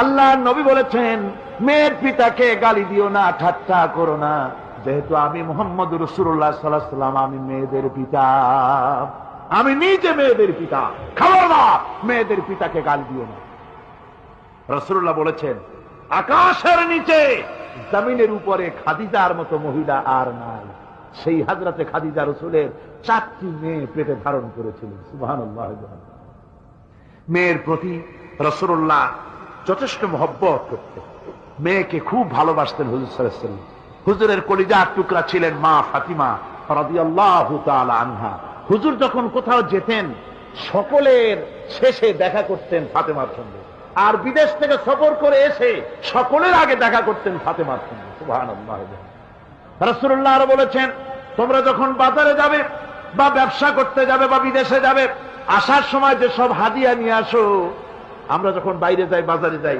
আল্লাহ নবী বলেছেন, মেয়ের পিতাকে গালি দিও না, ঠাট্টা করো না, যেহেতু আমি মুহাম্মদ রাসূলুল্লাহ সাল্লাল্লাহু আলাইহি ওয়াসাল্লাম, আমি মেয়েদের পিতা, আমি নিজে মেয়েদের পিতা, খবরদার মেয়েদের পিতাকে গালি দিও না। রাসূলুল্লাহ বলেছেন, আকাশের নিচে জমিনের উপরে খাদিজার মতো মহিলা আর নাই। সেই হযরতে খাদিজা রাসূলের 4টি মেয়ে পেটে ধারণ করেছিলেন। সুবহানাল্লাহ। মেয়ের প্রতি রাসূলুল্লাহ যথেষ্ট মহব্বত করতেন, মেয়েকে খুব ভালোবাসতেন হুজুর সাল্লাল্লাহু আলাইহি ওয়াসাল্লাম। হুজুরের কলিজার টুকরা ছিলেন মা ফাতিমা রাদিয়াল্লাহু তাআলা আনহা। হুজুর যখন কোথাও যেতেন, সকলের শেষে দেখা করতেন ফাতেমার সঙ্গে, আর বিদেশ থেকে সফর করে এসে সকলের আগে দেখা করতেন ফাতেমার সঙ্গে। সুবহানাল্লাহ। রাসূলুল্লাহ আরো বলেছেন, তোমরা যখন বাজারে যাবে বা ব্যবসা করতে যাবে বা বিদেশে যাবে, আসার সময় যে সব হাদিয়া নিয়ে আসো, আমরা যখন বাইরে যাই, বাজারে যাই,